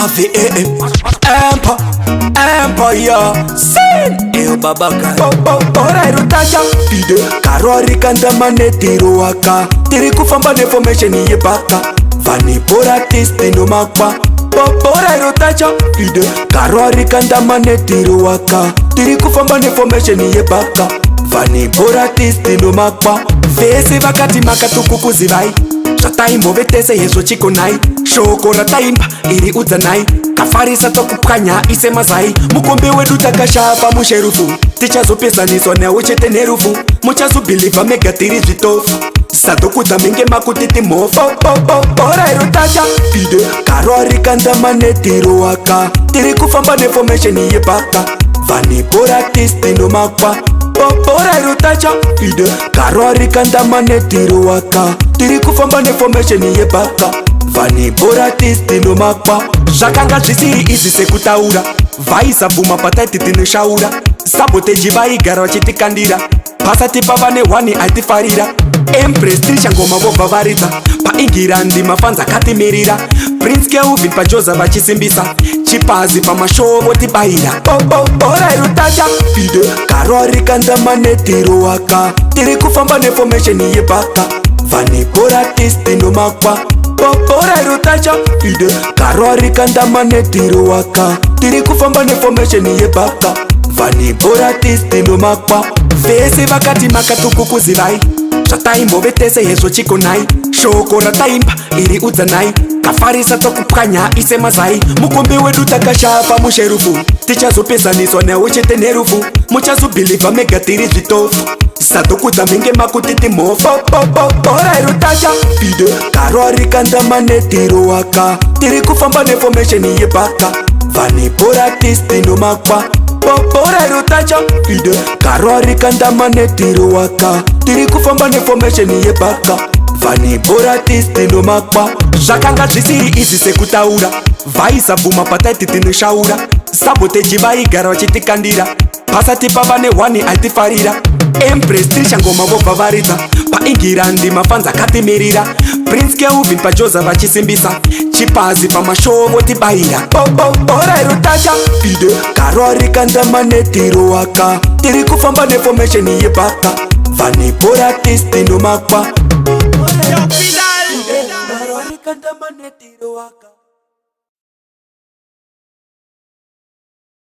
AVAM Empire Sin Eu babaga Bhora iro Toucha Fide Karori kanda manetiro waka Tiri kufamba information ye baka Vani Bhora artist no makwa Bhora iro Toucha Fide Karori kanda manetiro waka Tiri kufamba information ye baka Vani Bhora artist no makwa Fesi vakati makatuku kuzivai Zvataimbo vetese hezvo chikonai Shoko rataimba iri udzanai Kafarisa tokupwanya ise mazai Mukombe wedu takashapa musherufu Tichazopesaniswa newe chete nerufu Muchazobhiliva mega tiri zvitofu Sadokudza menge makutiti mofa Bhora iro Toucha Fide Karori kanda manetiro waka Tiri kufamba neinformation ye baka Vani Bhora artist no makwa Bhora iro Toucha Fide Karori kanda manetiro waka Tiri kufamba neinformation ye baka Vani Bhora artist no makwa Zvakanga zvisiri izi sekutaura vaisabvuma pataiti tinoshaura saboteji vaigara vachitikandira pasati pava nehwani aitifarira Empress tirishangoma vobva varidza paingirandi mafanzi akatimirira Prince Kelvin pajoza vachisimbisa chipazi pamashovo tibayira Bhora iro Toucha Fide Karori kanda manetiro waka Tiri kufamba neinformation ye baka Vani Bhora artist no makwa Bhora iro Toucha Fide Karori kanda manetiro waka Tiri kufamba neinformation ye baka Vani Bhora artist no makwa Vese vakati makatuku kuzivai Zvataimbo vetese hezvo chikonai Shoko rataimba iri udzanai Kafarisa tokupwanya ise mazai Mukombe wedu takashapa musherufu Tichazopesaniswa newe chete nerufu Muchazobhiliva mega tiri zvitofu Sadokudza menge makutiti mofa Bhora iro Toucha Fide Karori kanda manetiro waka Tiri kufamba neinformation ye baka Vani Bhora artist no makwa Bhora iro Toucha Fide Karori kanda manetiro waka Tiri kufamba neinformation ye baka Vani Bhora artist no makwa Zvakanga zvisiri izi sekutaura vaisabvuma pataiti tinoshaura saboteji vaigara vachitikandira pasati pava nehwani aitifarira Empress tirishangoma vobva varidza paingirandi mafanzi akatimirira Prince Kelvin pajoza vachisimbisa chipazi pamashovo tibayira Bhora iro Toucha Fide Karori kanda manetiro waka Tiri kufamba neinformation ye baka Vani Bhora artist no makwa Dj Fydale Karori kanda manetiro waka